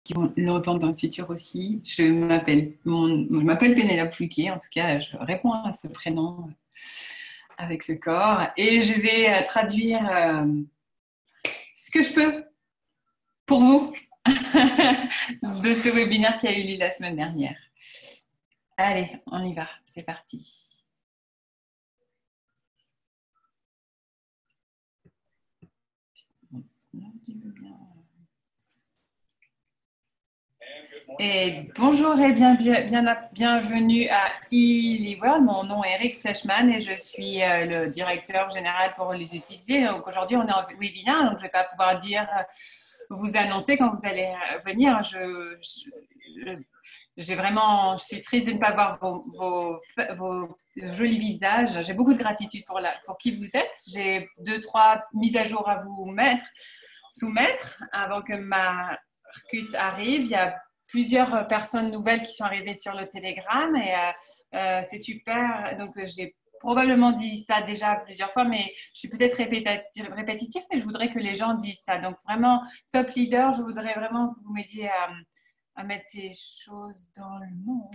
qui vont l'entendre dans le futur aussi. Je m'appelle Pénélope Fouquier, en tout cas, je réponds à ce prénom avec ce corps. Et je vais traduire ce que je peux pour vous de ce webinaire qui a eu lieu la semaine dernière. Allez, on y va, c'est parti. Et bonjour et bienvenue à eLeeWorld. Mon nom est Eric Fleshman et je suis le directeur général pour les utiliser. Donc aujourd'hui, on est en webinaire, donc je ne vais pas pouvoir vous annoncer quand vous allez venir. Je suis triste de ne pas voir vos jolis visages. J'ai beaucoup de gratitude pour qui vous êtes. J'ai 2-3 mises à jour à vous soumettre avant que Marcus arrive. Il y a plusieurs personnes nouvelles qui sont arrivées sur le Telegram et c'est super. Donc, j'ai probablement dit ça déjà plusieurs fois, mais je suis peut-être répétitif, mais je voudrais que les gens disent ça. Donc, vraiment, top leader, je voudrais vraiment que vous m'aidiez à mettre ces choses dans le monde.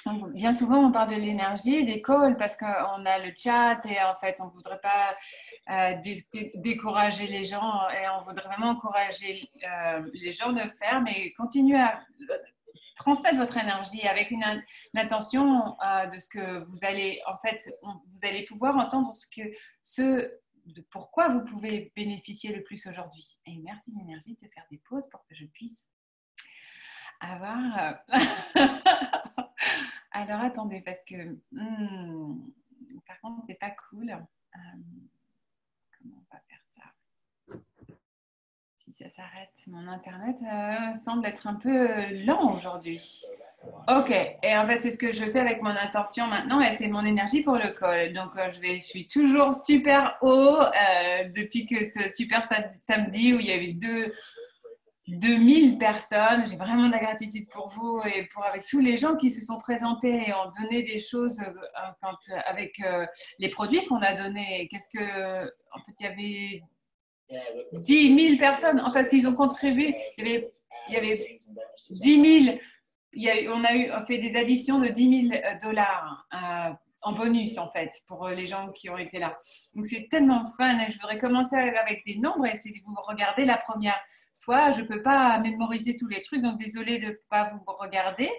Donc, bien souvent, on parle de l'énergie, des calls, parce qu'on a le chat et en fait, on ne voudrait pas décourager les gens et on voudrait vraiment encourager les gens de faire, mais continuez à transmettre votre énergie avec une intention de ce que vous allez, en fait, vous allez pouvoir entendre de pourquoi vous pouvez bénéficier le plus aujourd'hui. Et merci l'énergie de faire des pauses pour que je puisse avoir... Alors, attendez, parce que... par contre, c'est pas cool. Comment on va faire ça? Si ça s'arrête, mon Internet semble être un peu lent aujourd'hui. Ok, et en fait, c'est ce que je fais avec mon intention maintenant et c'est mon énergie pour le call. Donc, je suis toujours super haut depuis que ce super samedi où il y avait 2000 personnes. J'ai vraiment de la gratitude pour vous et avec tous les gens qui se sont présentés et ont donné des choses avec les produits qu'on a donnés. En fait, il y avait 10 000 personnes. Enfin, s'ils ont contribué, il y avait 10 000. On a fait des additions de $10 000 en bonus, en fait, pour les gens qui ont été là. Donc, c'est tellement fun. Je voudrais commencer avec des nombres. Et si vous regardez la première fois, je ne peux pas mémoriser tous les trucs. Donc, désolée de ne pas vous regarder.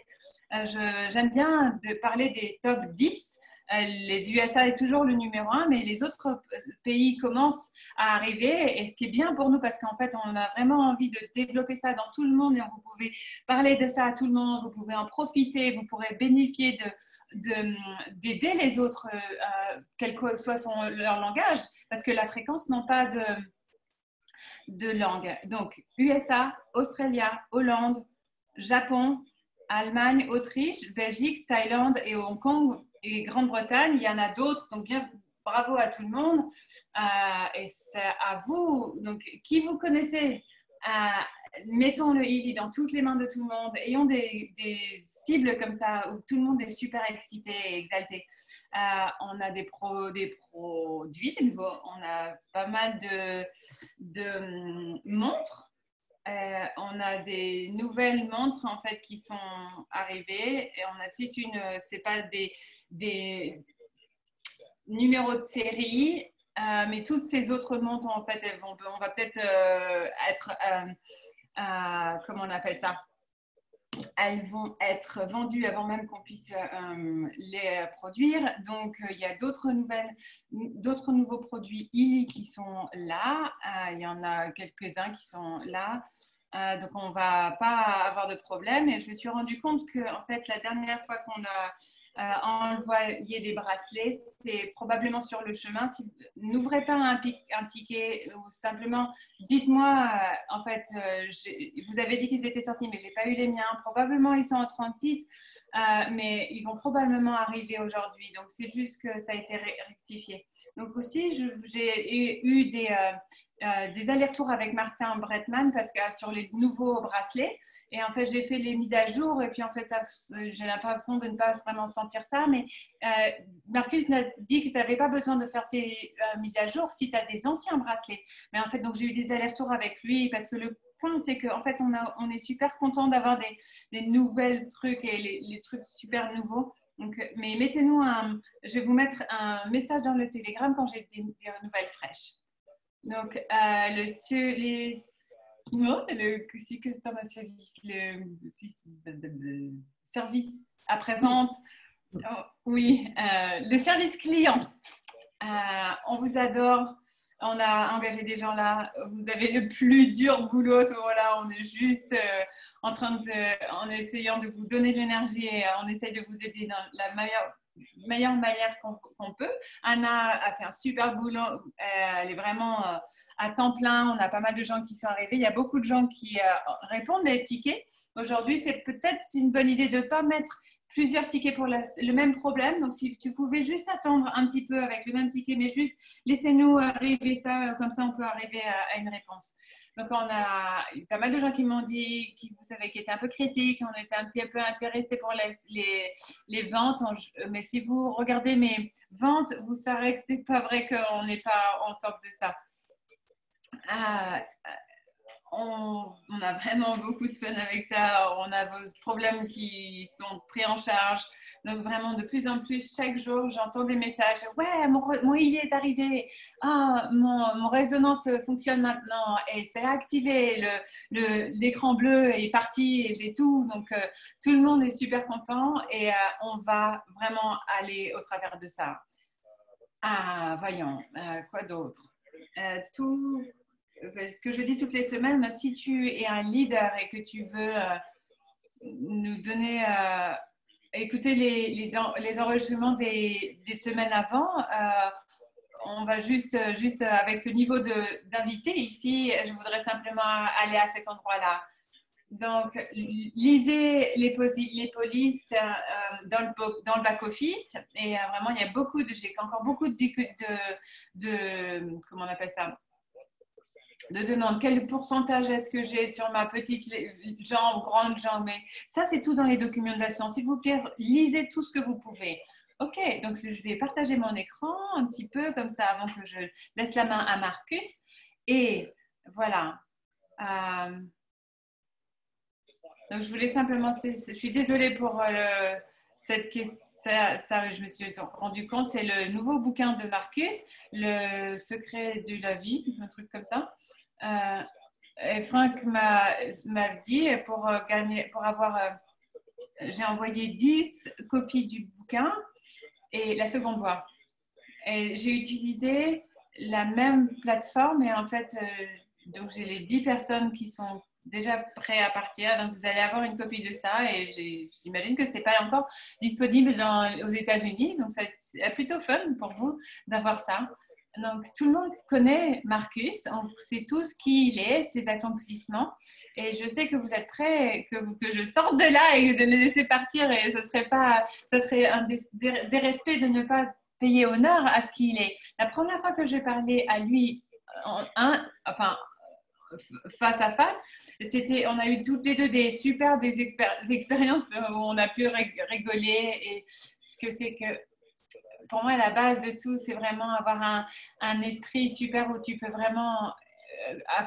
J'aime bien de parler des top 10. Les USA est toujours le numéro 1, mais les autres pays commencent à arriver. Et ce qui est bien pour nous, parce qu'en fait, on a vraiment envie de développer ça dans tout le monde et vous pouvez parler de ça à tout le monde, vous pouvez en profiter, vous pourrez bénéficier d'aider les autres, quel que soit leur langage, parce que la fréquence n'a pas de langue. Donc, USA, Australie, Hollande, Japon, Allemagne, Autriche, Belgique, Thaïlande et Hong Kong et Grande-Bretagne. Il y en a d'autres, donc bien bravo à tout le monde. Et c'est à vous. Donc, qui vous connaissez, mettons le eLead dans toutes les mains de tout le monde. Ayons des cibles comme ça où tout le monde est super excité et exalté. On a des produits nouveaux. On a pas mal de montres. On a des nouvelles montres en fait qui sont arrivées et on a peut-être c'est pas des numéros de série, mais toutes ces autres montres en fait, on va peut-être être, comment on appelle ça? Elles vont être vendues avant même qu'on puisse les produire. Donc, il y a d'autres nouveaux produits eLead qui sont là. Il y en a quelques-uns qui sont là. Donc, on ne va pas avoir de problème. Et je me suis rendu compte que, en fait, la dernière fois qu'on a envoyé des bracelets, c'est probablement sur le chemin. Si n'ouvrez pas un ticket ou simplement dites-moi, en fait, vous avez dit qu'ils étaient sortis, mais je n'ai pas eu les miens. Probablement, ils sont en transit, mais ils vont probablement arriver aujourd'hui. Donc, c'est juste que ça a été rectifié. Donc, aussi, j'ai eu des allers-retours avec Martin Bretman parce que sur les nouveaux bracelets. Et en fait, j'ai fait les mises à jour et puis en fait, j'ai l'impression de ne pas vraiment sentir ça. Mais Marcus m'a dit que tu n'avais pas besoin de faire ces mises à jour si tu as des anciens bracelets. Mais en fait, donc j'ai eu des allers-retours avec lui parce que point, c'est qu'en fait, on est super content d'avoir des nouvelles trucs et les trucs super nouveaux. Donc, mais mettez-nous je vais vous mettre un message dans le Telegram quand j'ai des nouvelles fraîches. Donc, le customer service, le service après-vente, oui, le service client. On vous adore. On a engagé des gens là. Vous avez le plus dur boulot à ce moment-là. On est juste en essayant de vous donner de l'énergie et on essaye de vous aider dans la meilleure manière qu'on peut. Anna a fait un super boulot. Elle est vraiment à temps plein. On a pas mal de gens qui sont arrivés. Il y a beaucoup de gens qui répondent les tickets. Aujourd'hui, c'est peut-être une bonne idée de ne pas mettre plusieurs tickets pour le même problème. Donc, si tu pouvais juste attendre un petit peu avec le même ticket, mais juste laissez-nous arriver ça, comme ça on peut arriver à une réponse. Donc, on a pas mal de gens qui m'ont dit, vous savez, qui étaient un peu critiques, on était un petit peu intéressés pour les ventes. Mais si vous regardez mes ventes, vous saurez que c'est pas vrai qu'on n'est pas en top de ça. On a vraiment beaucoup de fun avec ça. On a vos problèmes qui sont pris en charge. Donc, vraiment, de plus en plus, chaque jour, j'entends des messages. Ouais, mon IE est arrivé. Ah, mon résonance fonctionne maintenant. Et c'est activé. L'écran bleu est parti et j'ai tout. Donc, tout le monde est super content et on va vraiment aller au travers de ça. Voyons, quoi d'autre? Ce que je dis toutes les semaines, si tu es un leader et que tu veux nous donner, écouter les enregistrements des semaines avant, on va juste avec ce niveau d'invité ici, je voudrais simplement aller à cet endroit-là. Donc, lisez les polices dans le back-office et vraiment, il y a j'ai encore beaucoup de comment on appelle ça? De demande quel pourcentage est-ce que j'ai sur ma petite jambe, grande jambe. Mais ça, c'est tout dans les documentations. S'il vous plaît, lisez tout ce que vous pouvez. OK, donc je vais partager mon écran un petit peu comme ça avant que je laisse la main à Marcus. Et voilà. Donc, je voulais simplement... Je suis désolée pour cette question. Ça, je me suis rendu compte, c'est le nouveau bouquin de Marcus, Le secret de la vie, un truc comme ça. Et Franck m'a dit j'ai envoyé 10 copies du bouquin et la seconde voie. Et j'ai utilisé la même plateforme et en fait, donc j'ai les 10 personnes qui sont déjà prêts à partir. Donc, vous allez avoir une copie de ça et j'imagine que ce n'est pas encore disponible aux États-Unis. Donc, c'est plutôt fun pour vous d'avoir ça. Donc, tout le monde connaît Marcus. On sait tous qui il est, ses accomplissements. Et je sais que vous êtes prêts, que je sorte de là et de le laisser partir. Et ça serait un dérespect de ne pas payer honneur à ce qu'il est. La première fois que j'ai parlé à lui, face à face, on a eu toutes les deux des expériences où on a pu rigoler et ce que c'est que pour moi la base de tout c'est vraiment avoir un esprit super où tu peux vraiment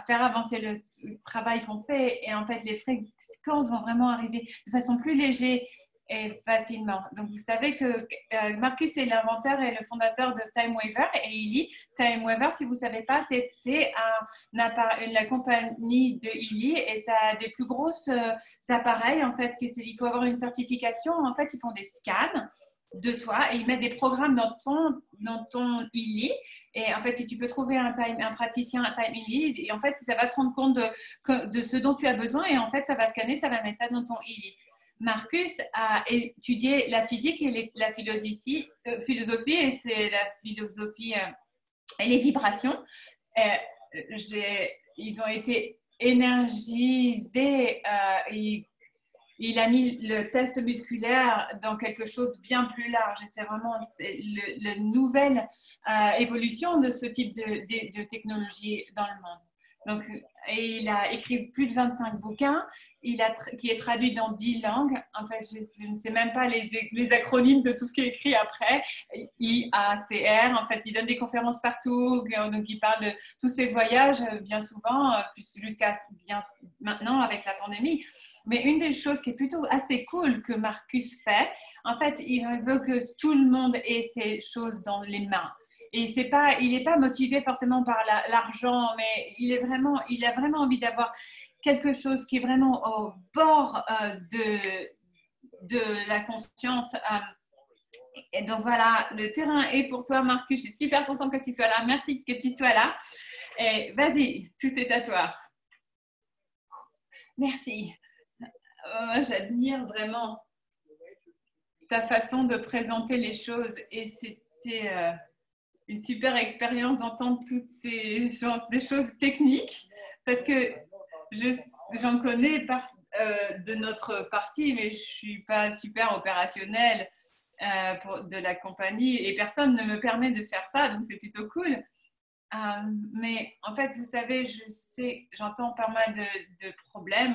faire avancer le travail qu'on fait et en fait les fréquences vont vraiment arriver de façon plus légère et facilement. Donc, vous savez que Marcus est l'inventeur et le fondateur de TimeWaver et Illy. TimeWaver, si vous ne savez pas, c'est la compagnie de Illy et ça a des plus grosses appareils. En fait, il faut avoir une certification. En fait, ils font des scans de toi et ils mettent des programmes dans ton Illy. Et en fait, si tu peux trouver un praticien, un Time Illy, et en fait, ça va se rendre compte de ce dont tu as besoin et en fait, ça va scanner, ça va mettre ça dans ton Illy. Marcus a étudié la physique et la philosophie et c'est la philosophie et les vibrations. Ils ont été énergisés. Il a mis le test musculaire dans quelque chose de bien plus large. Et c'est vraiment la nouvelle évolution de ce type de technologie dans le monde. Donc, et il a écrit plus de 25 bouquins, qui est traduit dans 10 langues. En fait, je ne sais même pas les acronymes de tout ce qui est écrit après. IACR, en fait, il donne des conférences partout, donc il parle de tous ses voyages, bien souvent, jusqu'à bien maintenant avec la pandémie. Mais une des choses qui est plutôt assez cool que Marcus fait, en fait, il veut que tout le monde ait ces choses dans les mains. Et il n'est pas motivé forcément par l'argent, mais il a vraiment envie d'avoir quelque chose qui est vraiment au bord de la conscience. Et donc voilà, le terrain est pour toi, Marcus. Je suis super contente que tu sois là. Merci que tu sois là. Et vas-y, tout est à toi. Merci. J'admire vraiment ta façon de présenter les choses et c'était une super expérience d'entendre toutes ces des choses techniques parce que j'en connais de notre partie, mais je ne suis pas super opérationnelle de la compagnie et personne ne me permet de faire ça, donc c'est plutôt cool. Mais en fait, vous savez, j'entends pas mal de problèmes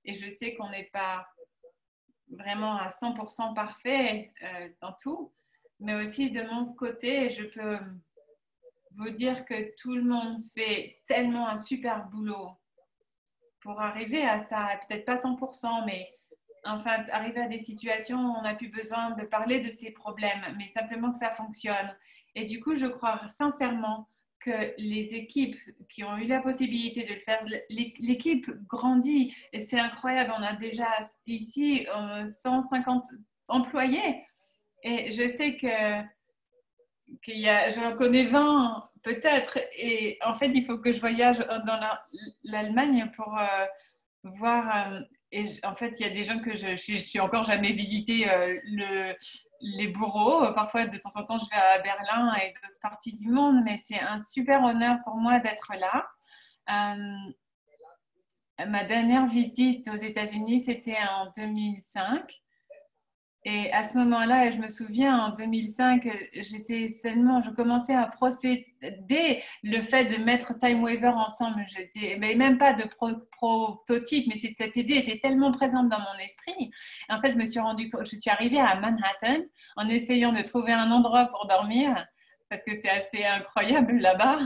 et je sais qu'on n'est pas vraiment à 100% parfait dans tout. Mais aussi de mon côté, je peux vous dire que tout le monde fait tellement un super boulot pour arriver à ça, peut-être pas 100%, mais enfin, arriver à des situations où on n'a plus besoin de parler de ces problèmes, mais simplement que ça fonctionne. Et du coup, je crois sincèrement que les équipes qui ont eu la possibilité de le faire, l'équipe grandit et c'est incroyable. On a déjà ici 150 employés et je sais j'en connais 20 peut-être. Et en fait, il faut que je voyage dans l'Allemagne pour voir. Et en fait, il y a des gens que je suis encore jamais visité les bourreaux. Parfois, de temps en temps, je vais à Berlin et d'autres parties du monde, mais c'est un super honneur pour moi d'être là. Ma dernière visite aux États-Unis, c'était en 2005. Et à ce moment-là, je me souviens, en 2005, je commençais à procéder le fait de mettre TimeWaver ensemble. Mais même pas de prototype, mais cette idée était tellement présente dans mon esprit. Et en fait, je suis arrivée à Manhattan en essayant de trouver un endroit pour dormir, parce que c'est assez incroyable là-bas.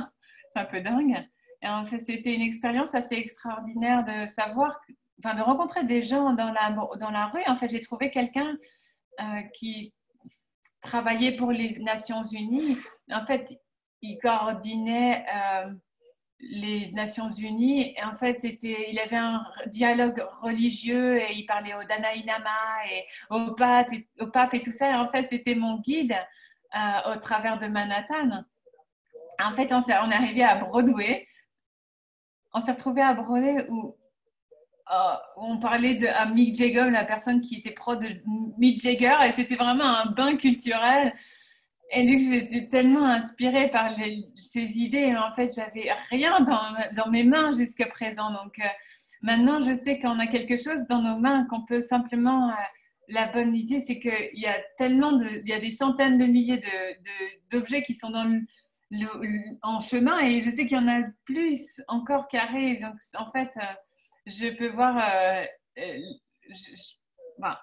C'est un peu dingue. Et en fait, c'était une expérience assez extraordinaire de savoir, enfin, de rencontrer des gens dans la rue. En fait, j'ai trouvé quelqu'un qui travaillait pour les Nations Unies. En fait, il coordonnait les Nations Unies et en fait, il avait un dialogue religieux et il parlait au Dalai Lama et au pape et tout ça. Et en fait, c'était mon guide au travers de Manhattan. En fait, on est arrivé à Broadway. On s'est retrouvé à Broadway où on parlait de Mick Jagger, la personne qui était pro de Mick Jagger, et c'était vraiment un bain culturel. Et donc, j'étais tellement inspirée par ces idées. En fait, j'avais rien dans mes mains jusqu'à présent. Donc, maintenant, je sais qu'on a quelque chose dans nos mains qu'on peut simplement. La bonne idée, c'est qu'il y a il y a des centaines de milliers d'objets qui sont en chemin, et je sais qu'il y en a plus encore qui arrivent. Donc, en fait, je peux voir. Voilà.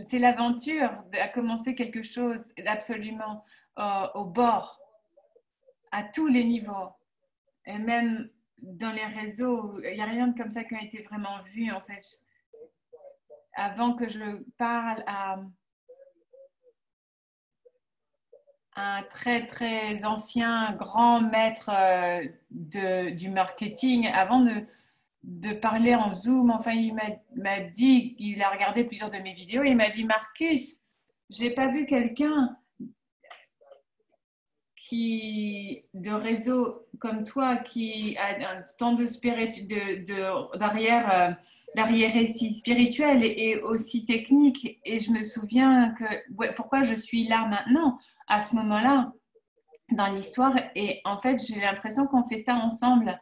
C'est l'aventure à commencer quelque chose absolument au bord, à tous les niveaux. Et même dans les réseaux, il n'y a rien comme ça qui a été vraiment vu, en fait. Avant que je parle à un très, très ancien grand maître du marketing, avant de parler en Zoom. Enfin, il m'a dit, il a regardé plusieurs de mes vidéos, et il m'a dit, Marcus, j'ai pas vu quelqu'un de réseau comme toi qui a un tant d'arrière-récit spirituel et aussi technique. Et je me souviens que pourquoi je suis là maintenant, à ce moment-là, dans l'histoire. Et en fait, j'ai l'impression qu'on fait ça ensemble.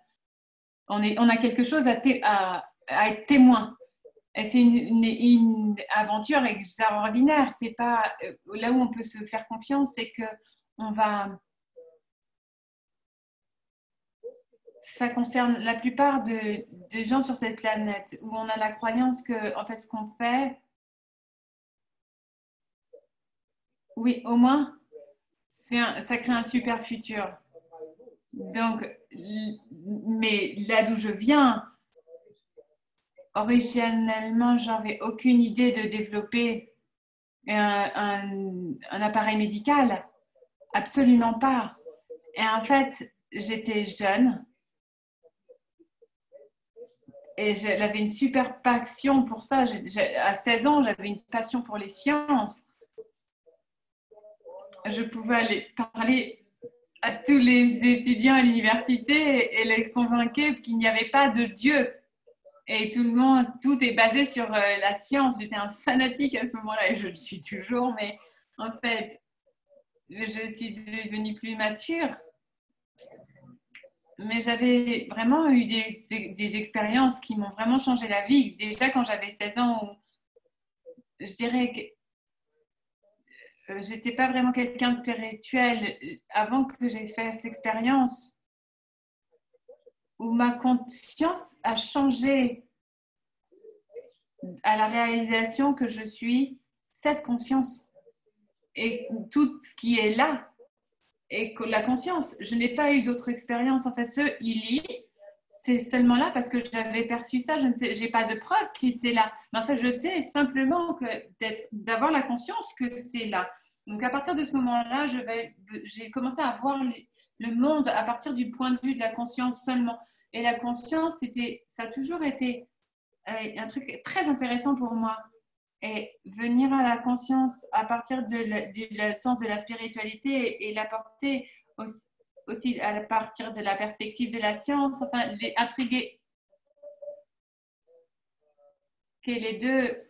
On a quelque chose à être témoin. Et c'est une aventure extraordinaire. C'est pas là où on peut se faire confiance, c'est que on ça concerne la plupart des gens sur cette planète, où on a la croyance que, en fait, ce qu'on fait, oui, au moins, ça crée un super futur. Donc, mais là d'où je viens, originellement, j'avais aucune idée de développer un appareil médical. Absolument pas. Et en fait, j'étais jeune et j'avais une super passion pour ça. À 16 ans, j'avais une passion pour les sciences. Je pouvais aller parler à tous les étudiants à l'université et les convaincre qu'il n'y avait pas de Dieu. Et tout le monde, tout est basé sur la science. J'étais un fanatique à ce moment-là et je le suis toujours, mais en fait, je suis devenue plus mature. Mais j'avais vraiment eu des expériences qui m'ont vraiment changé la vie. Déjà quand j'avais 16 ans, où je dirais que j'étais pas vraiment quelqu'un de spirituel avant que j'ai fait cette expérience où ma conscience a changé à la réalisation que je suis cette conscience et tout ce qui est là et que la conscience. Je n'ai pas eu d'autres expériences. En fait, ce ILI, c'est seulement là parce que j'avais perçu ça. Je n'ai pas de preuve que c'est là. Mais en fait, je sais simplement que d'avoir la conscience que c'est là. Donc, à partir de ce moment-là, j'ai commencé à voir le monde à partir du point de vue de la conscience seulement. Et la conscience, ça a toujours été un truc très intéressant pour moi. Et venir à la conscience à partir du sens de la spiritualité et l'apporter aussi à partir de la perspective de la science, enfin, intriguer que les deux,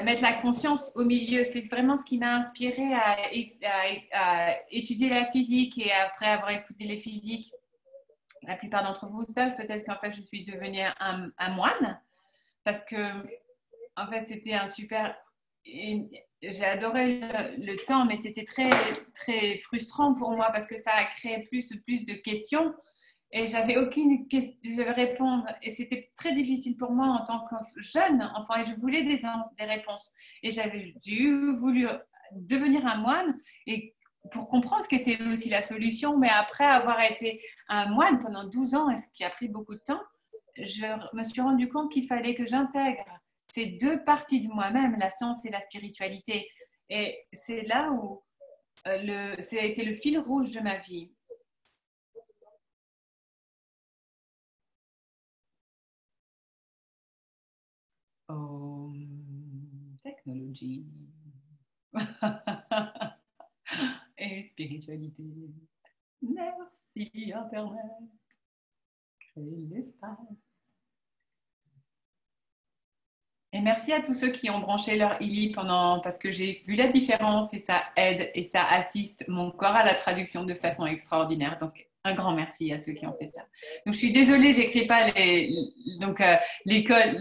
mettre la conscience au milieu, c'est vraiment ce qui m'a inspiré à étudier la physique et après avoir écouté les physiques. La plupart d'entre vous savent peut-être qu'en fait, je suis devenue un moine parce que en fait, c'était un super. J'ai adoré le temps, mais c'était très, très frustrant pour moi parce que ça a créé plus de questions et j'avais aucune question à répondre. Et c'était très difficile pour moi en tant que jeune enfant et je voulais des réponses. Et j'ai voulu devenir un moine et pour comprendre ce qu'était aussi la solution. Mais après avoir été un moine pendant 12 ans, et ce qui a pris beaucoup de temps, je me suis rendu compte qu'il fallait que j'intègre ces deux parties de moi-même, la science et la spiritualité. Et c'est là où ça a été le fil rouge de ma vie. Oh, technologie et spiritualité. Merci Internet, créer l'espace. Et merci à tous ceux qui ont branché leur ILI parce que j'ai vu la différence et ça aide et ça assiste mon corps à la traduction de façon extraordinaire. Donc, un grand merci à ceux qui ont fait ça. Donc, je suis désolée, j'écris pas l'école,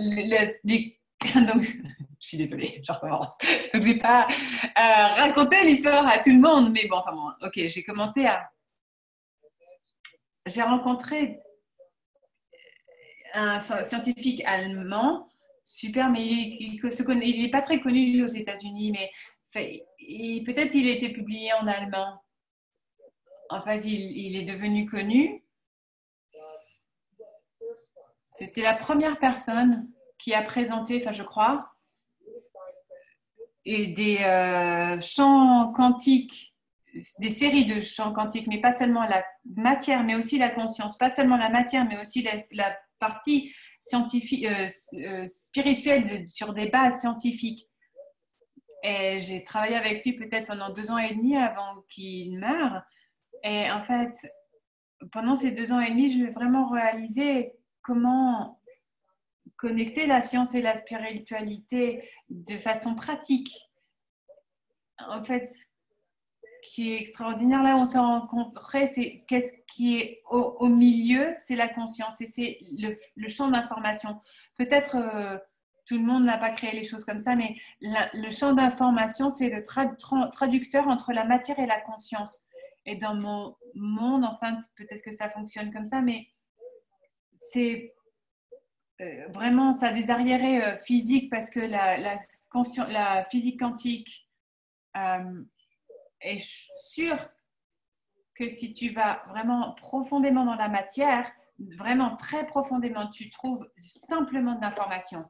donc, je suis désolée, je recommence. Donc, j'ai pas raconté l'histoire à tout le monde, mais bon, enfin bon, ok, j'ai rencontré un scientifique allemand super, mais il n'est pas très connu aux États-Unis, mais peut-être il a été publié en allemand. En fait, il est devenu connu. C'était la première personne qui a présenté, enfin je crois, et des champs quantiques, des séries de champs quantiques, mais pas seulement la matière, mais aussi la conscience, pas seulement la matière, mais aussi la partie scientifique, spirituelle sur des bases scientifiques. Et j'ai travaillé avec lui peut-être pendant 2 ans et demi avant qu'il meure. Et en fait, pendant ces 2 ans et demi, je vais vraiment réaliser comment connecter la science et la spiritualité de façon pratique. En fait, ce qui est extraordinaire là où on s'est rencontrés, c'est qu'est-ce qui est au milieu, c'est la conscience et c'est le champ d'information. Peut-être tout le monde n'a pas créé les choses comme ça, mais le champ d'information, c'est le traducteur entre la matière et la conscience. et dans mon monde, enfin, peut-être que ça fonctionne comme ça, mais c'est vraiment, ça a des arriérés physiques parce que la physique quantique est sûre que si tu vas vraiment profondément dans la matière, vraiment très profondément, tu trouves simplement de l'information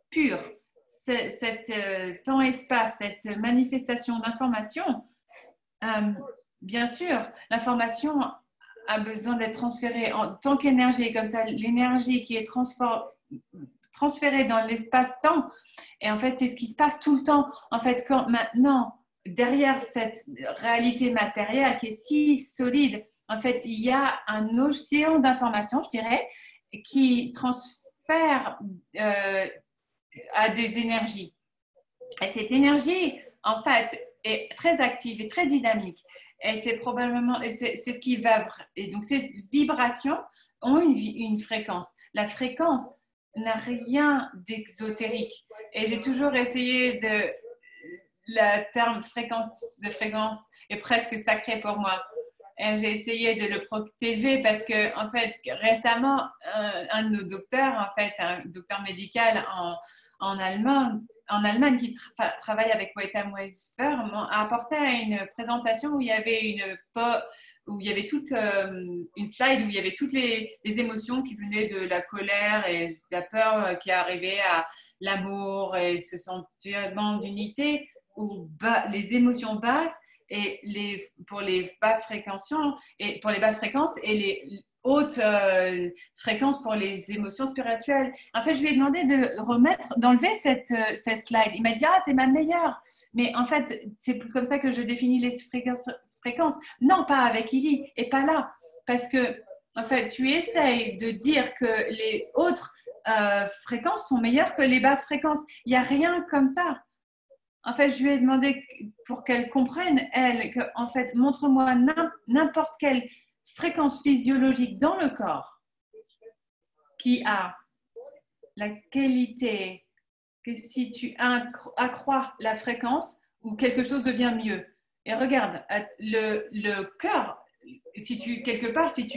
pure. Cet temps-espace, cette manifestation d'information, bien sûr, l'information a besoin d'être transférée en tant qu'énergie, comme ça, l'énergie qui est transférée dans l'espace-temps. Et en fait, c'est ce qui se passe tout le temps. En fait, quand maintenant, derrière cette réalité matérielle qui est si solide, en fait, il y a un océan d'informations, je dirais, qui transfère à des énergies. Et cette énergie, en fait, est très active et très dynamique. Et c'est probablement, c'est ce qui vibre. Et donc, ces vibrations ont une fréquence. La fréquence n'a rien d'exotérique. Et j'ai toujours essayé de... Le terme de fréquence est presque sacré pour moi. Et j'ai essayé de le protéger parce que, en fait, récemment, un de nos docteurs, en fait, un docteur médical en Allemagne qui travaille avec Waitam Weisfer, m'a apporté une présentation où il y avait toute une slide où il y avait toutes les émotions qui venaient de la colère et de la peur qui arrivaient à l'amour et ce sentiment d'unité, où les émotions basses pour les basses fréquences et les hautes fréquences pour les émotions spirituelles. En fait, je lui ai demandé d'enlever cette slide. Il m'a dit, ah, c'est ma meilleure. Mais en fait, c'est comme ça que je définis les fréquences. Non, pas avec Illy et pas là. Parce que, en fait, tu essayes de dire que les autres fréquences sont meilleures que les basses fréquences. Il n'y a rien comme ça. En fait, je lui ai demandé pour qu'elle comprenne, elle, que, en fait, montre-moi n'importe quelle fréquence physiologique dans le corps qui a la qualité que si tu accrois la fréquence ou quelque chose devient mieux. Et regarde, le cœur, si tu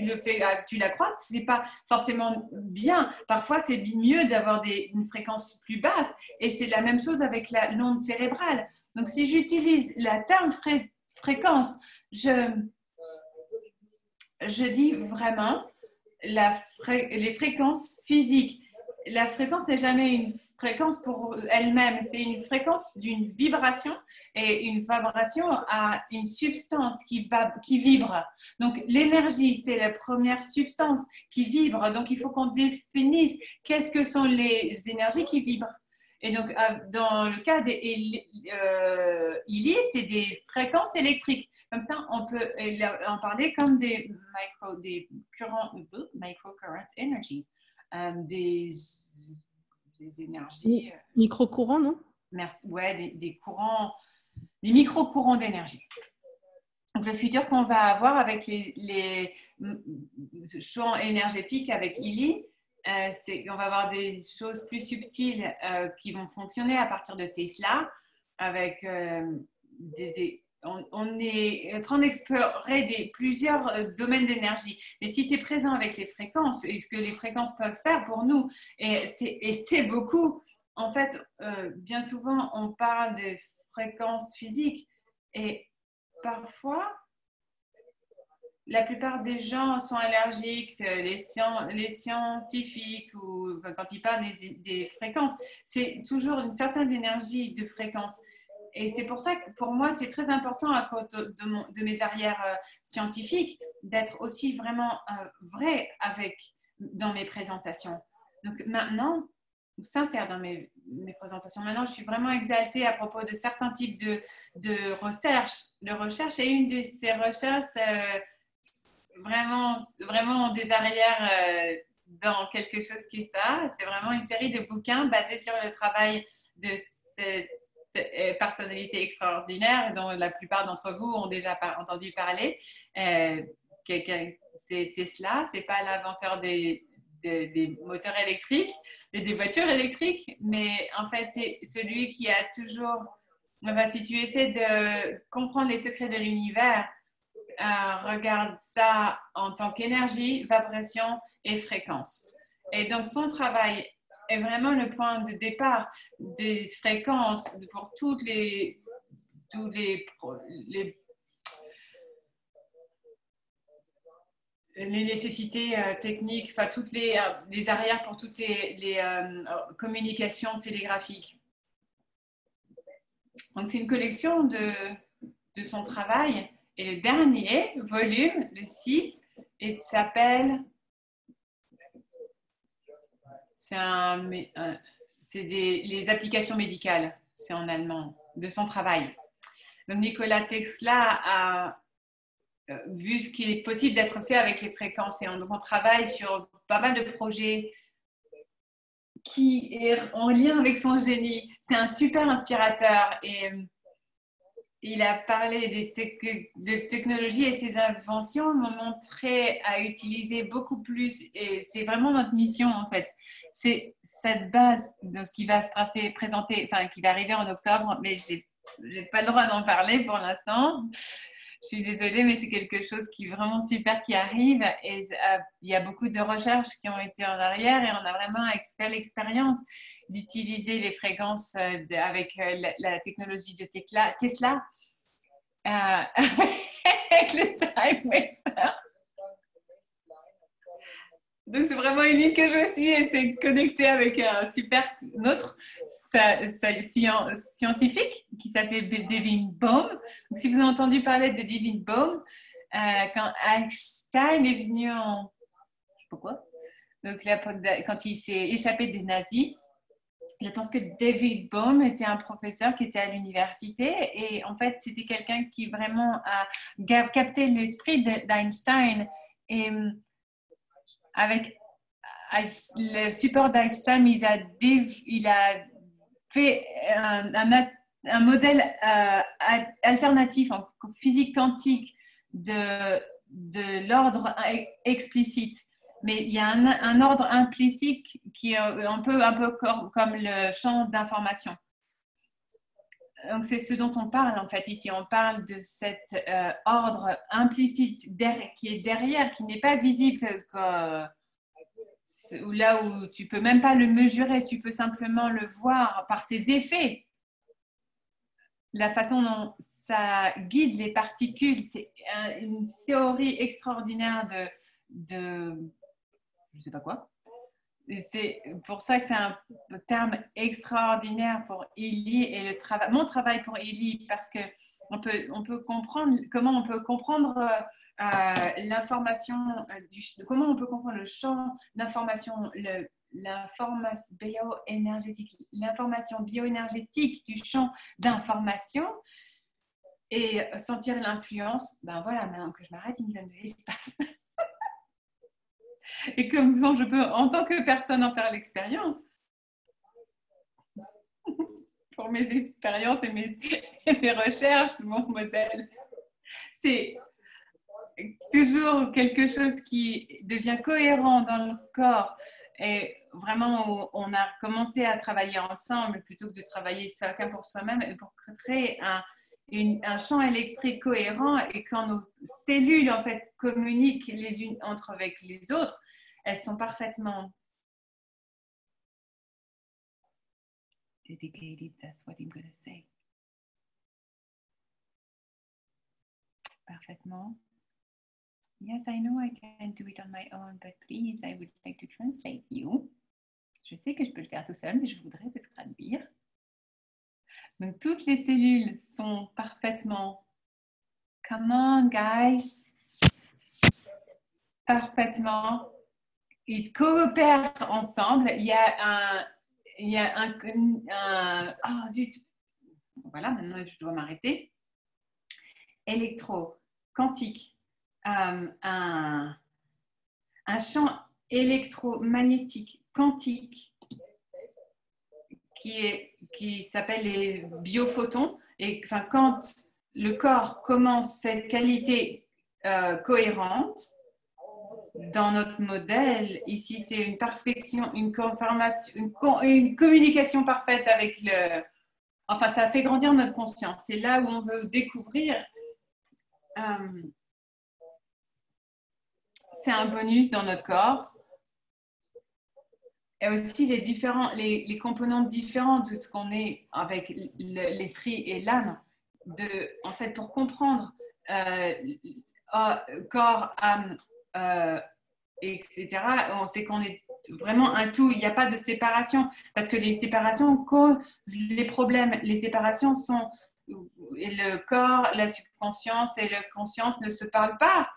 le fais, tu l'accrois, c'est pas forcément bien. Parfois, c'est mieux d'avoir une fréquence plus basse. Et c'est la même chose avec l'onde cérébrale. Donc, si j'utilise la terme fréquence, je dis vraiment les fréquences physiques. La fréquence n'est jamais une fréquence pour elle-même, c'est une fréquence d'une vibration et une vibration a une substance qui vibre. Donc l'énergie, c'est la première substance qui vibre. Donc il faut qu'on définisse qu'est-ce que sont les énergies qui vibrent. Et donc, dans le cas d'Illy, c'est des fréquences électriques. Comme ça, on peut en parler comme des microcurrent energies, des énergies. Micro-courants, non? Merci. Ouais, des courants, des micro-courants d'énergie. Donc, le futur qu'on va avoir avec les champs énergétiques avec Illy, on va avoir des choses plus subtiles qui vont fonctionner à partir de Tesla avec on est en train d'explorer plusieurs domaines d'énergie. Mais si tu es présent avec les fréquences et ce que les fréquences peuvent faire pour nous, et c'est beaucoup, en fait, bien souvent, on parle de fréquences physiques et parfois, la plupart des gens sont allergiques, les scientifiques, ou quand ils parlent des fréquences, c'est toujours une certaine énergie de fréquence. Et c'est pour ça que pour moi, c'est très important à cause de mes arrières scientifiques d'être aussi vraiment vrai dans mes présentations. Donc maintenant, sincère dans mes présentations. Maintenant, je suis vraiment exaltée à propos de certains types de recherche. Et une de ces recherches vraiment des arrières dans quelque chose qui est ça. C'est vraiment une série de bouquins basés sur le travail de cette personnalité extraordinaire dont la plupart d'entre vous ont déjà entendu parler. C'est Tesla, c'est pas l'inventeur des moteurs électriques et des voitures électriques, mais en fait, c'est celui qui a toujours... Enfin, si tu essaies de comprendre les secrets de l'univers, regarde ça en tant qu'énergie, vibration et fréquence. Et donc, son travail est vraiment le point de départ des fréquences pour tous les nécessités techniques, enfin toutes les arrières pour toutes les communications télégraphiques. Donc, c'est une collection de son travail. Et le dernier volume, le 6, s'appelle... C'est les applications médicales, c'est en allemand, de son travail. Donc, Nikola Tesla a vu ce qui est possible d'être fait avec les fréquences. Et donc, on travaille sur pas mal de projets qui est en lien avec son génie. C'est un super inspirateur et il a parlé de technologies et ses inventions m'ont montré à utiliser beaucoup plus et c'est vraiment notre mission en fait. C'est cette base de ce qui va se présenter, enfin qui va arriver en octobre, mais j'ai pas le droit d'en parler pour l'instant. Je suis désolée, mais c'est quelque chose qui est vraiment super qui arrive et il y a beaucoup de recherches qui ont été en arrière et on a vraiment fait l'expérience d'utiliser les fréquences avec la technologie de Tesla avec le Time Waver. Donc, c'est vraiment une ligne que je suis et c'est connecté avec un super autre scientifique qui s'appelle Devin Bohm. Donc, si vous avez entendu parler de Devin Bohm, quand Einstein est venu en... Je sais pas quoi. Donc, là, quand il s'est échappé des nazis, je pense que David Bohm était un professeur qui était à l'université et en fait, c'était quelqu'un qui vraiment a capté l'esprit d'Einstein et avec le support d'Einstein, il a fait un modèle alternatif en physique quantique de l'ordre explicite. Mais il y a un ordre implicite qui est un peu comme le champ d'information. Donc, c'est ce dont on parle en fait ici. On parle de cet ordre implicite qui est derrière, qui n'est pas visible là où tu peux même pas le mesurer, tu peux simplement le voir par ses effets. La façon dont ça guide les particules, c'est une théorie extraordinaire de je sais pas quoi. C'est pour ça que c'est un terme extraordinaire pour Élie et mon travail pour Élie, parce que on peut comprendre comment on peut comprendre l'information, comment on peut comprendre le champ d'information, l'information bioénergétique du champ d'information et sentir l'influence. Ben voilà, maintenant que je m'arrête, il me donne de l'espace. Et comment je peux, en tant que personne, en faire l'expérience pour mes expériences et mes recherches, mon modèle. C'est toujours quelque chose qui devient cohérent dans le corps et vraiment on a commencé à travailler ensemble plutôt que de travailler chacun pour soi-même pour créer un champ électrique cohérent et quand nos cellules en fait communiquent les unes avec les autres, elles sont parfaitement dedicated, that's what I'm going to say. Parfaitement. Yes, I know I can do it on my own, but please, I would like to translate you. Je sais que je peux le faire tout seul, mais je voudrais te traduire. Donc, toutes les cellules sont parfaitement, come on, guys, parfaitement. Ils coopèrent ensemble. Il y a oh zut, voilà, maintenant je dois m'arrêter. Électro-quantique, un champ électromagnétique quantique qui s'appelle les biophotons. Et enfin, quand le corps commence cette qualité cohérente, dans notre modèle, ici, c'est une perfection, une communication parfaite avec le... Enfin, ça fait grandir notre conscience. C'est là où on veut découvrir c'est un bonus dans notre corps. Et aussi les composantes différentes de ce qu'on est avec l'esprit et l'âme. En fait, pour comprendre corps, âme, etc., on sait qu'on est vraiment un tout. Il n'y a pas de séparation parce que les séparations causent les problèmes. Les séparations sont et le corps, la subconscience et la conscience ne se parlent pas.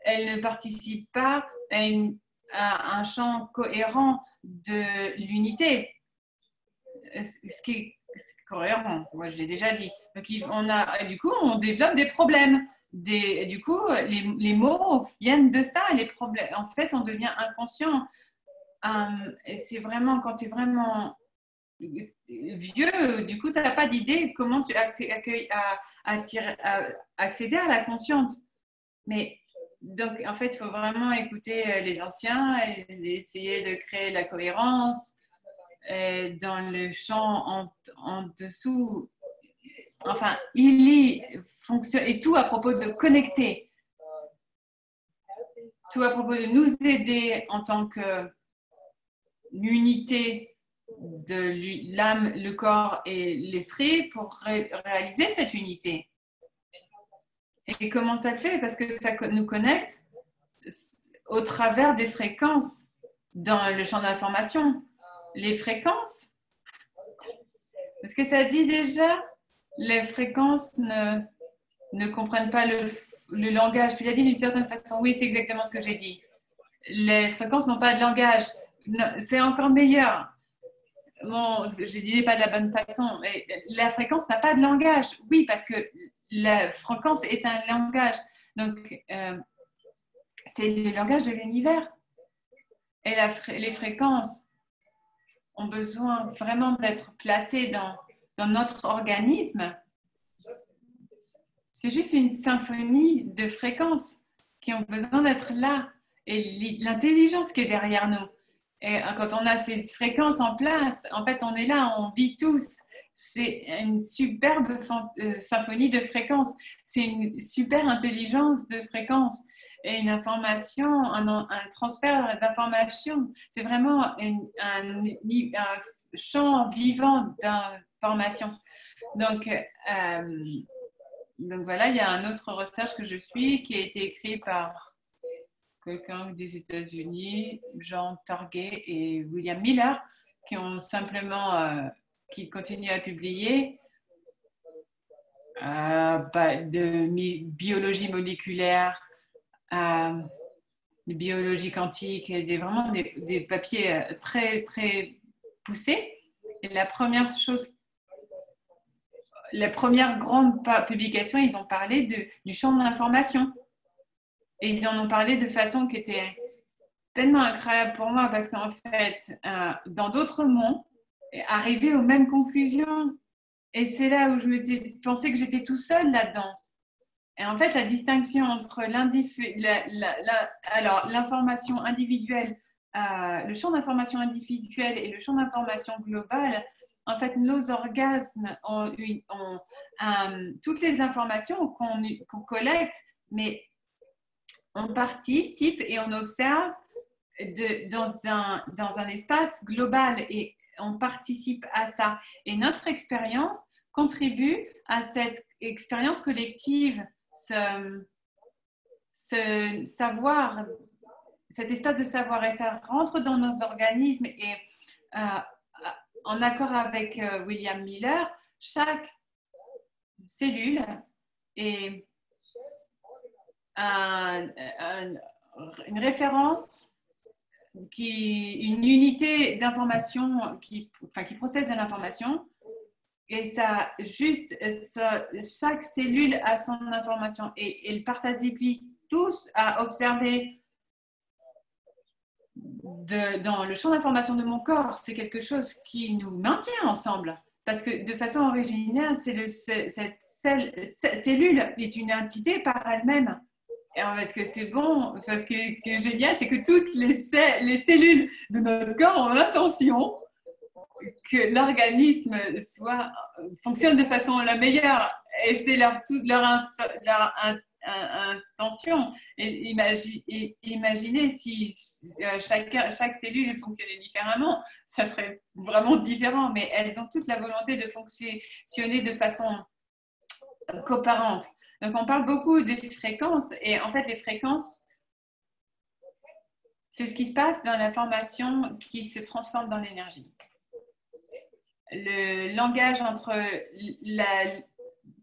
Elles ne participent pas à un champ cohérent de l'unité. Ce qui est cohérent, moi je l'ai déjà dit. Donc du coup, on développe des problèmes. Du coup, les mots viennent de ça, les problèmes. En fait, on devient inconscient. C'est vraiment, quand tu es vraiment vieux, du coup, tu n'as pas d'idée comment tu accéder à la conscience. Mais donc, en fait, il faut vraiment écouter les anciens et essayer de créer la cohérence dans le champ en dessous. Enfin, fonctionne et tout à propos de connecter. Tout à propos de nous aider en tant qu'unité de l'âme, le corps et l'esprit pour réaliser cette unité. Et comment ça le fait? Parce que ça nous connecte au travers des fréquences dans le champ d'information. Les fréquences, est-ce que tu as dit déjà, les fréquences ne comprennent pas le langage. Tu l'as dit d'une certaine façon. Oui, c'est exactement ce que j'ai dit. Les fréquences n'ont pas de langage. C'est encore meilleur. Bon, je ne disais pas de la bonne façon. Mais la fréquence n'a pas de langage. Oui, parce que la fréquence est un langage. Donc, c'est le langage de l'univers. Et les fréquences ont besoin vraiment d'être placées dans notre organisme. C'est juste une symphonie de fréquences qui ont besoin d'être là. Et l'intelligence qui est derrière nous. Et quand on a ces fréquences en place, en fait, on est là, on vit tous. C'est une superbe symphonie de fréquences. C'est une super intelligence de fréquences et une information, un transfert d'informations. C'est vraiment un champ vivant d'informations. Donc voilà, il y a un autre recherche que je suis qui a été écrit par quelqu'un des États-Unis, Jean Target et William Miller, qui ont simplement, qui continuent à publier de biologie moléculaire, de biologie quantique, et vraiment des papiers très, très poussés. Et la première grande publication, ils ont parlé du champ de l'information. Et ils en ont parlé de façon qui était tellement incroyable pour moi parce qu'en fait, dans d'autres mondes, arriver aux mêmes conclusions. Et c'est là où je pensais que j'étais tout seul là-dedans. Et en fait, la distinction entre l'information individuelle, le champ d'information individuel et le champ d'information global, en fait, nos orgasmes ont toutes les informations qu'on collecte, mais on participe et on observe dans un espace global et on participe à ça. Et notre expérience contribue à cette expérience collective, ce savoir, cet espace de savoir. Et ça rentre dans nos organismes et en accord avec William Miller, chaque cellule est une référence, une unité d'information qui processe de l'information. Et chaque cellule a son information et ils participent tous à observer dans le champ d'information de mon corps. C'est quelque chose qui nous maintient ensemble parce que de façon originelle, cette cellule est une entité par elle-même. Parce que c'est bon, ce qui est génial, c'est que toutes les cellules de notre corps ont l'intention que l'organisme fonctionne de façon la meilleure. Et c'est leur intention. Et imaginez si chaque cellule fonctionnait différemment, ça serait vraiment différent. Mais elles ont toute la volonté de fonctionner de façon coopérante. Donc, on parle beaucoup des fréquences. Et en fait, les fréquences, c'est ce qui se passe dans l'information qui se transforme dans l'énergie. Le langage entre la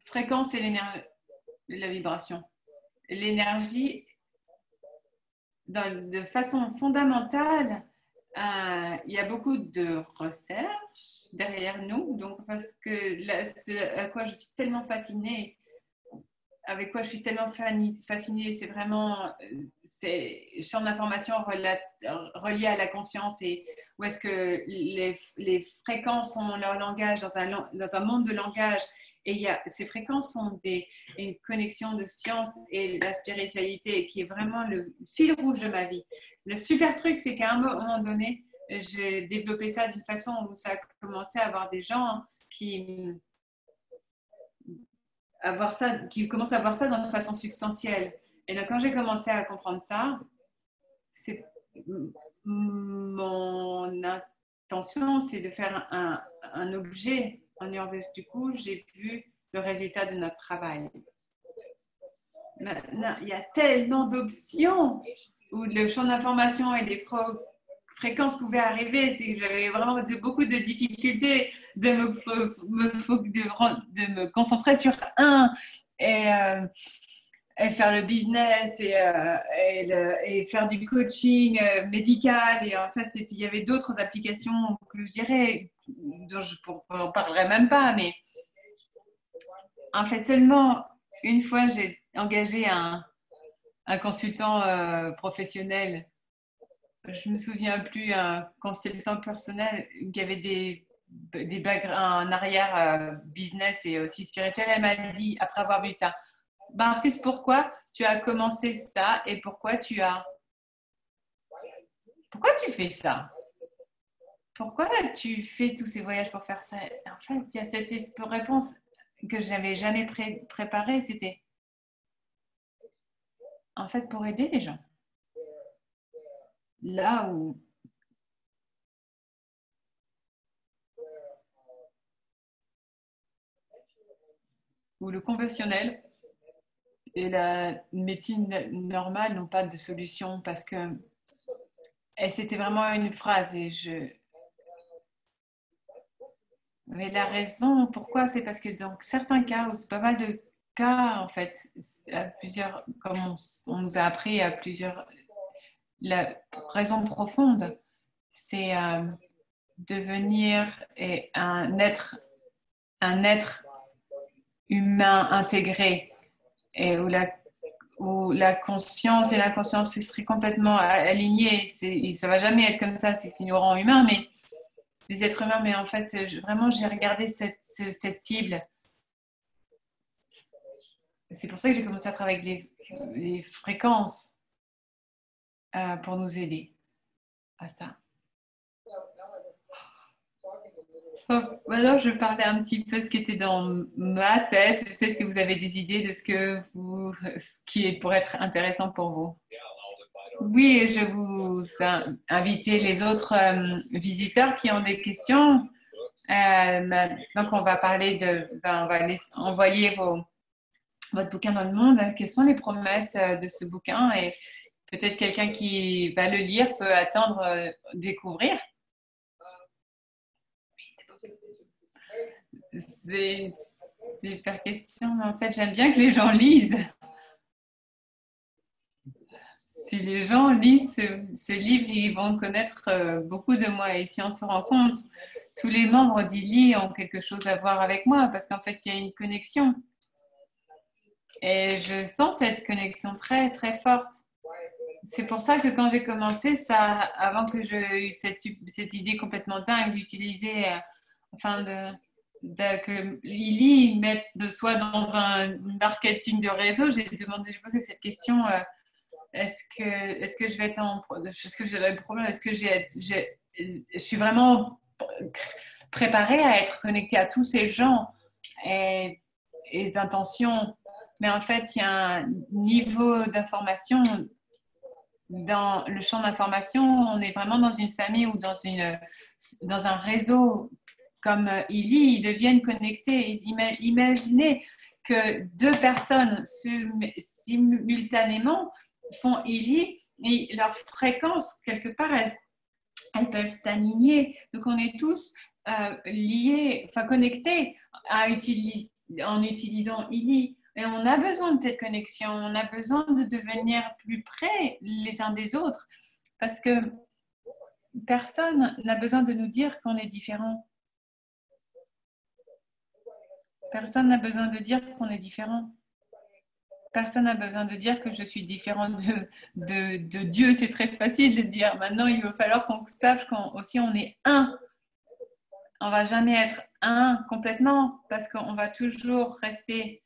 fréquence et la vibration. L'énergie, de façon fondamentale, il y a beaucoup de recherches derrière nous. Donc, parce que là, c'est à quoi je suis tellement fascinée, avec quoi je suis tellement fascinée, c'est vraiment ces champs d'information reliés à la conscience et où est-ce que les fréquences ont leur langage dans un monde de langage. Et ces fréquences sont une connexion de science et la spiritualité qui est vraiment le fil rouge de ma vie. Le super truc, c'est qu'à un moment donné, j'ai développé ça d'une façon où ça a commencé à avoir des gens qui commencent à voir ça d'une façon substantielle. Et donc, quand j'ai commencé à comprendre ça, mon intention, c'est de faire un objet en urbain. Du coup, j'ai vu le résultat de notre travail. Maintenant, il y a tellement d'options où le champ d'information et les fréquences pouvaient arriver. C'est que j'avais vraiment beaucoup de difficultés de me concentrer sur un et faire le business et faire du coaching médical. Et en fait, il y avait d'autres applications que je dirais, dont je ne parlerai même pas. Mais en fait, seulement une fois, j'ai engagé un consultant professionnel. Je ne me souviens plus, un consultant personnel qui avait des un arrière business et aussi spirituel. Elle m'a dit, après avoir vu ça, Marcus, pourquoi tu as commencé ça et pourquoi tu fais ça? Pourquoi tu fais tous ces voyages pour faire ça? En fait, il y a cette réponse que je n'avais jamais préparée, c'était en fait pour aider les gens. Là où le conventionnel et la médecine normale n'ont pas de solution parce que c'était vraiment une phrase et mais la raison pourquoi c'est parce que dans certains cas, pas mal de cas en fait, à plusieurs, comme on nous a appris à plusieurs, la raison profonde, c'est devenir un être humain intégré et où la conscience et l'inconscience seraient complètement alignées. Ça ne va jamais être comme ça, c'est ce qui nous rend humains, mais des êtres humains. Mais en fait, vraiment, j'ai regardé cette cible. C'est pour ça que j'ai commencé à travailler avec les fréquences pour nous aider à ça. Maintenant, je parlais un petit peu de ce qui était dans ma tête. Peut-être que vous avez des idées de ce qui pourrait être intéressant pour vous. Oui, je vous inviter les autres visiteurs qui ont des questions. Donc, on va parler on va envoyer votre bouquin dans le monde. Quelles sont les promesses de ce bouquin? Et peut-être quelqu'un qui va le lire peut attendre découvrir. C'est une super question. En fait, j'aime bien que les gens lisent. Si les gens lisent ce livre, ils vont connaître beaucoup de moi. Et si on se rend compte, tous les membres d'ILI ont quelque chose à voir avec moi parce qu'en fait, il y a une connexion. Et je sens cette connexion très, très forte. C'est pour ça que quand j'ai commencé ça, avant que j'ai eu cette idée complètement dingue d'utiliser, que Lily mette de soi dans un marketing de réseau, j'ai posé cette question est-ce que je vais être est-ce que j'ai le problème, est-ce que je suis vraiment préparée à être connectée à tous ces gens et les intentions mais en fait, il y a un niveau d'information. Dans le champ d'information, on est vraiment dans une famille ou dans un réseau comme Illy, ils deviennent connectés. Imaginez que deux personnes simultanément font Illy et leur fréquence, quelque part, elles peuvent s'aligner. Donc, on est tous liés, enfin connectés en utilisant Illy. Et on a besoin de cette connexion, on a besoin de devenir plus près les uns des autres parce que personne n'a besoin de nous dire qu'on est différent. Personne n'a besoin de dire qu'on est différent. Personne n'a besoin de dire que je suis différente de Dieu. C'est très facile de dire. Maintenant, il va falloir qu'on sache qu'aussi on est un. On ne va jamais être un complètement parce qu'on va toujours rester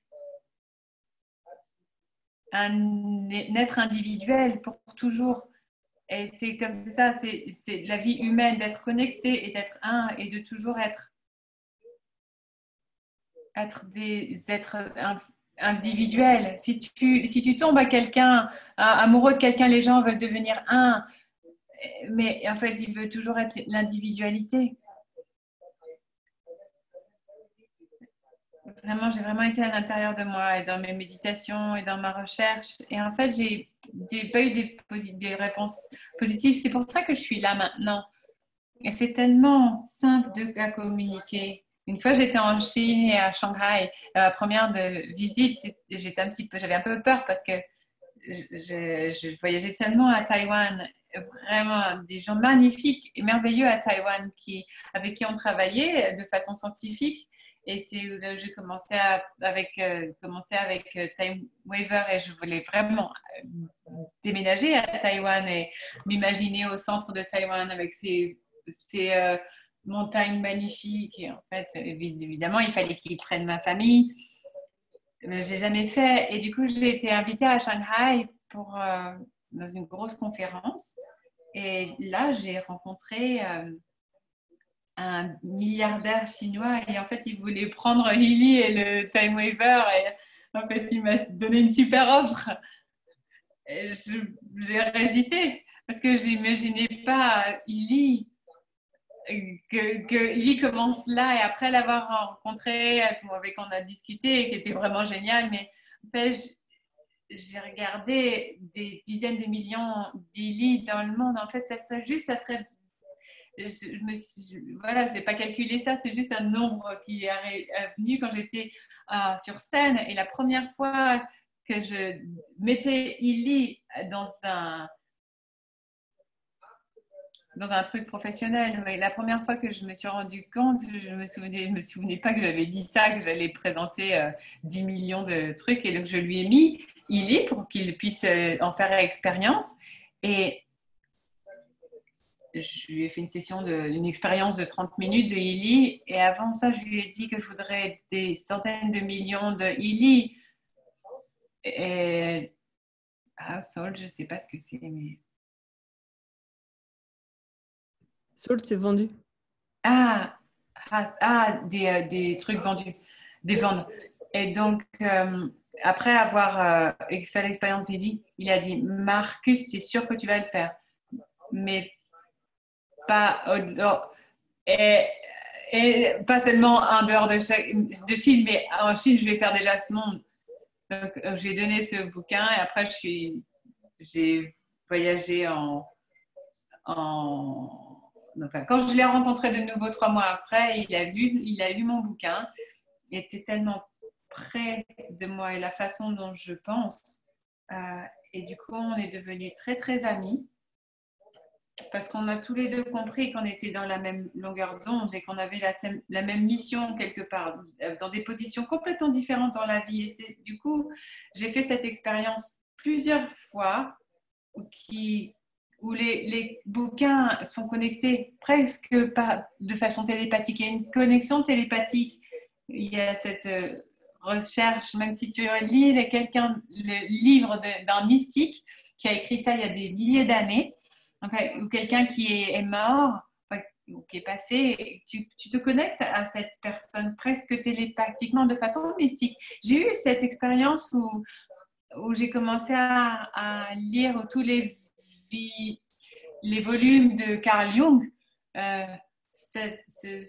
un être individuel pour toujours. Et c'est comme ça, c'est la vie humaine, d'être connecté et d'être un et de toujours être des êtres individuels. Si tu tombes à quelqu'un, amoureux de quelqu'un, les gens veulent devenir un, mais en fait, ils veulent toujours être l'individualité. Vraiment, j'ai vraiment été à l'intérieur de moi et dans mes méditations et dans ma recherche. Et en fait, j'ai pas eu des réponses positives. C'est pour ça que je suis là maintenant. Et c'est tellement simple à communiquer. Une fois, j'étais en Chine et à Shanghai. La première visite, j'avais un peu peur parce que je voyageais tellement à Taïwan. Vraiment, des gens magnifiques et merveilleux à Taïwan avec qui on travaillait de façon scientifique. Et c'est là où j'ai commencé avec Time Waver et je voulais vraiment déménager à Taïwan et m'imaginer au centre de Taïwan avec ces montagnes magnifiques. Et en fait, évidemment, il fallait qu'ils prennent ma famille. J'ai jamais fait. Et du coup, j'ai été invitée à Shanghai dans une grosse conférence. Et là, j'ai rencontré un milliardaire chinois et en fait, il voulait prendre Illy et le Time Waver et en fait, il m'a donné une super offre. J'ai résisté parce que j'imaginais pas Illy que Illy commence là et après l'avoir rencontré, avec on a discuté, qui était vraiment génial, mais en fait, j'ai regardé des dizaines de millions d'Illy dans le monde. En fait, ça serait voilà, je n'ai pas calculé ça, c'est juste un nombre qui est venu quand j'étais sur scène. Et la première fois que je mettais Illy dans un truc professionnel, mais la première fois que je me suis rendu compte, je me souvenais pas que j'avais dit ça, que j'allais présenter 10 millions de trucs. Et donc, je lui ai mis Illy pour qu'il puisse en faire expérience. Et je lui ai fait une expérience de 30 minutes de Illy. Et avant ça, je lui ai dit que je voudrais des centaines de millions de Illy. Et Household, je ne sais pas ce que c'est, mais... Sold, c'est vendu. Des trucs vendus, des ventes. Et donc, après avoir fait l'expérience d'Illy, il a dit, Marcus, c'est sûr que tu vas le faire, mais pas et pas seulement en dehors de Chine, mais en Chine, je vais faire déjà ce monde. Donc, je lui ai donné ce bouquin et après, j'ai voyagé enfin, quand je l'ai rencontré de nouveau 3 mois après, il a lu mon bouquin, il était tellement près de moi et la façon dont je pense. Et du coup, on est devenus très, très amis parce qu'on a tous les deux compris qu'on était dans la même longueur d'onde et qu'on avait la même mission quelque part, dans des positions complètement différentes dans la vie. Et du coup, j'ai fait cette expérience plusieurs fois où les bouquins sont connectés presque pas de façon télépathique. Il y a une connexion télépathique. Il y a cette recherche, même si tu lis le livre d'un mystique qui a écrit ça il y a des milliers d'années, enfin, ou quelqu'un qui est mort, enfin, qui est passé, et tu te connectes à cette personne presque télépathiquement de façon mystique. J'ai eu cette expérience où j'ai commencé à lire tous les volumes de Carl Jung, ce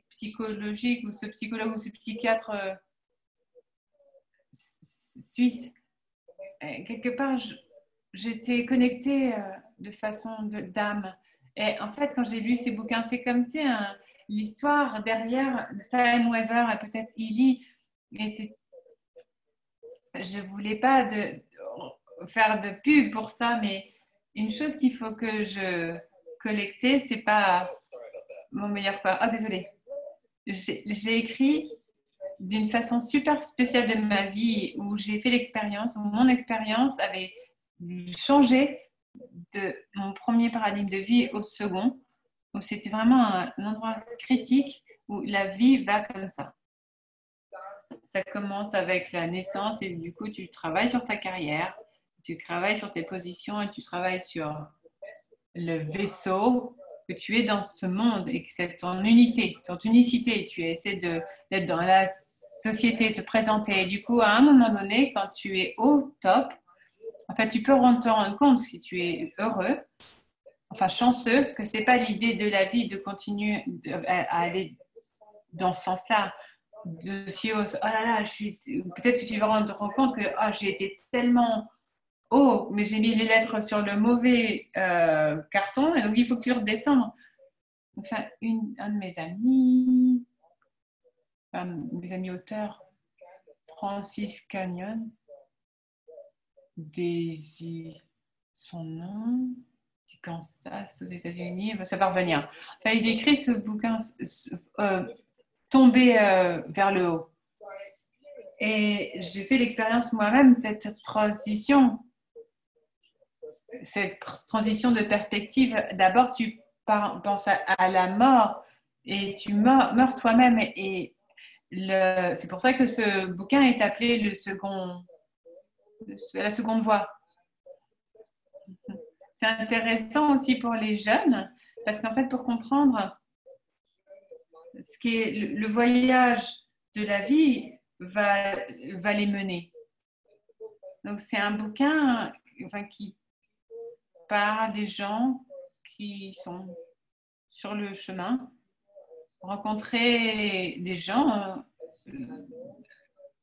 psychologique ou ce psychologue ou ce psychiatre suisse. Quelque part, j'étais connectée de façon d'âme. Et en fait, quand j'ai lu ces bouquins, c'est comme si l'histoire derrière Time Weaver et peut-être Illy. Et je ne voulais pas faire de pub pour ça, mais une chose qu'il faut que je collectais, c'est pas mon meilleur pote. Ah, désolée. Je l'ai écrit d'une façon super spéciale de ma vie où j'ai fait l'expérience, où mon expérience avait changé de mon premier paradigme de vie au second, où c'était vraiment un endroit critique où la vie va comme ça. Ça commence avec la naissance et du coup, tu travailles sur ta carrière, tu travailles sur tes positions et tu travailles sur le vaisseau que tu es dans ce monde et que c'est ton unité, ton unicité. Tu essaies d'être dans la société, te présenter. Et du coup, à un moment donné, quand tu es au top, en fait, tu peux te rendre compte si tu es heureux, enfin chanceux, que c'est pas l'idée de la vie de continuer à aller dans ce sens-là. De si oh là là, peut-être que tu vas te rendre compte que j'ai été tellement haut, mais j'ai mis les lettres sur le mauvais carton, et donc il faut que tu redescendes. Enfin, un de mes amis auteurs, Francis Canyon, son nom, du Kansas aux États-Unis, ça va revenir. Enfin, il écrit ce bouquin, Tomber vers le haut. Et j'ai fait l'expérience moi-même, cette transition de perspective. D'abord, tu penses à la mort et tu meurs toi-même. Et c'est pour ça que ce bouquin est appelé la seconde voie. C'est intéressant aussi pour les jeunes parce qu'en fait, pour comprendre ce qui est le voyage de la vie va les mener. Donc, c'est un bouquin qui parle des gens qui sont sur le chemin, rencontrer des gens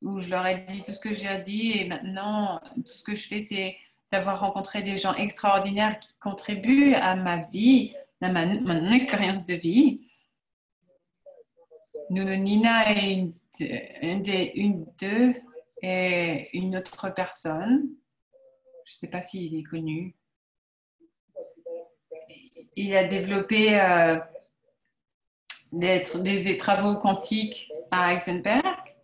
où je leur ai dit tout ce que j'ai dit et maintenant, tout ce que je fais, c'est d'avoir rencontré des gens extraordinaires qui contribuent à ma vie, à mon expérience de vie. Nina est une d'eux et une autre personne. Je ne sais pas s'il est connu. Il a développé des travaux quantiques à Heisenberg.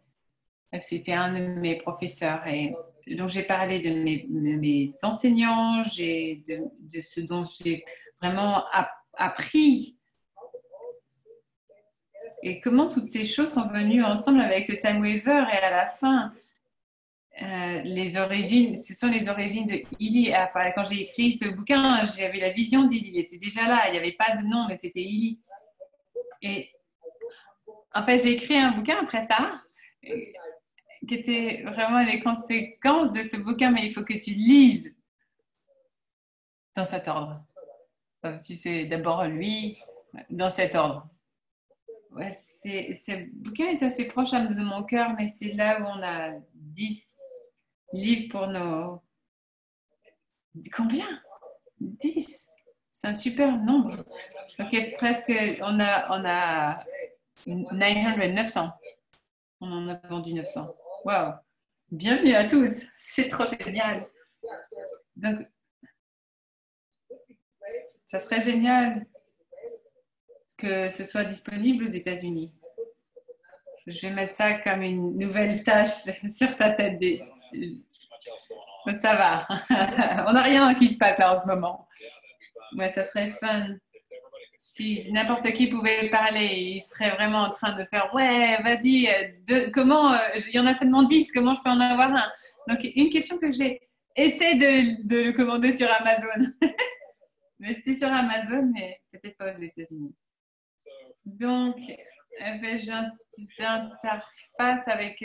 C'était un de mes professeurs. Et donc, j'ai parlé de mes enseignants, de ce dont j'ai vraiment appris. Et comment toutes ces choses sont venues ensemble avec le Time Weaver et à la fin, les origines, ce sont les origines de Illy. Quand j'ai écrit ce bouquin, j'avais la vision d'Illy. Il était déjà là, il n'y avait pas de nom, mais c'était Illy. Et en fait, j'ai écrit un bouquin après ça, qui était vraiment les conséquences de ce bouquin, mais il faut que tu lises dans cet ordre. Tu sais, d'abord lui, dans cet ordre. Ouais, ce bouquin est assez proche de mon cœur, mais c'est là où on a 10 livres pour nos... Combien? 10. C'est un super nombre. Ok, presque, on a 900. On en a vendu 900. Waouh! Bienvenue à tous. C'est trop génial. Donc, ça serait génial que ce soit disponible aux États-Unis. Je vais mettre ça comme une nouvelle tâche sur ta tête. Ça va. On n'a rien qui se passe là en ce moment. Ouais, ça serait fun. Si n'importe qui pouvait parler, il serait vraiment en train de faire ouais, vas-y, comment il y en a seulement 10, comment je peux en avoir un? Donc, une question que j'ai, essaie de le commander sur Amazon. Mais c'est sur Amazon, mais peut-être pas aux États-Unis. Donc, j'interface avec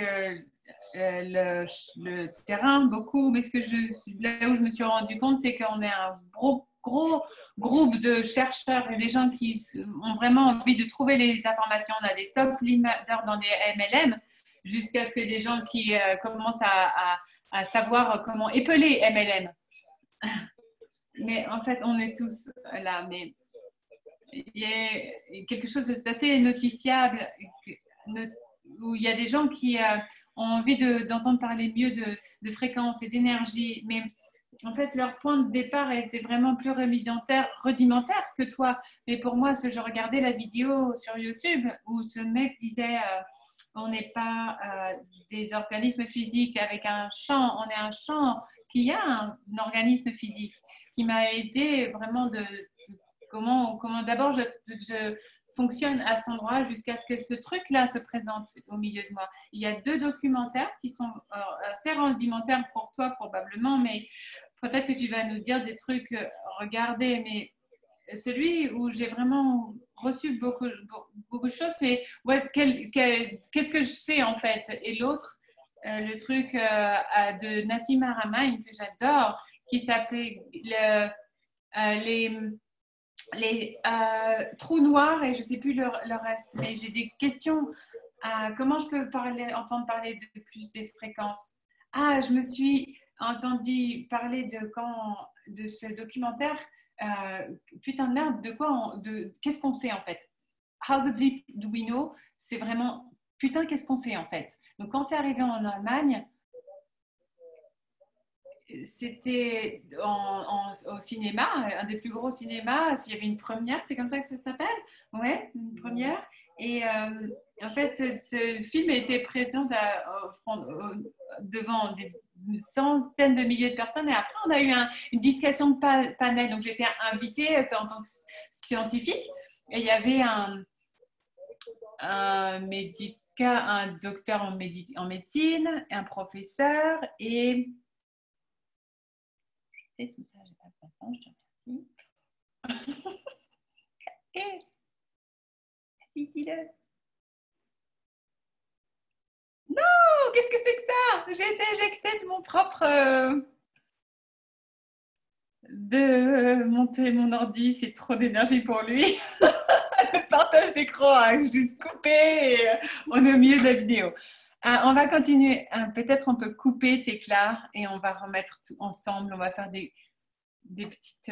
le terrain beaucoup, mais là où je me suis rendu compte, c'est qu'on est un gros groupe de chercheurs et des gens qui ont vraiment envie de trouver les informations. On a des top leaders dans les MLM, jusqu'à ce que des gens qui commencent à savoir comment épeler MLM. Mais en fait, on est tous là. Mais il y a quelque chose d'assez noticiable où il y a des gens qui ont envie d'entendre parler mieux de fréquences et d'énergie, mais en fait, leur point de départ était vraiment plus rudimentaire que toi. Mais pour moi, je regardais la vidéo sur YouTube où ce mec disait on n'est pas des organismes physiques avec un champ, on est un champ qui a un organisme physique, qui m'a aidé vraiment de comment d'abord je fonctionne à cet endroit jusqu'à ce que ce truc-là se présente au milieu de moi. Il y a 2 documentaires qui sont assez rudimentaires pour toi probablement, mais peut-être que tu vas nous dire des trucs, regardez, mais celui où j'ai vraiment reçu beaucoup de choses, c'est qu'est-ce que je sais en fait. Et l'autre, le truc de Nassim Haramein que j'adore, qui s'appelait les trous noirs, et je ne sais plus le reste, mais j'ai des questions. Comment je peux entendre parler de plus des fréquences? Ah, je me suis entendu parler de ce documentaire. Putain de merde, qu'est-ce qu'on sait en fait? How the bleep do we know? C'est vraiment, putain, qu'est-ce qu'on sait en fait? Donc quand c'est arrivé en Allemagne, c'était au cinéma, un des plus gros cinémas. Il y avait une première, c'est comme ça que ça s'appelle? Ouais, une première. Et en fait, ce film était présent devant des centaines de milliers de personnes. Et après, on a eu une discussion de panel. Donc, j'étais invitée en tant que scientifique. Et il y avait un docteur en médecine, un professeur et tout ça, j'ai pas de temps, je te remercie. Et vas-y, dis-le. Non, qu'est-ce que c'est que ça? J'ai été éjectée de mon propre de monter mon ordi, c'est trop d'énergie pour lui. Le partage d'écran a juste coupé et on est au milieu de la vidéo. On va continuer. Peut-être on peut couper Tekla et on va remettre tout ensemble. On va faire des petites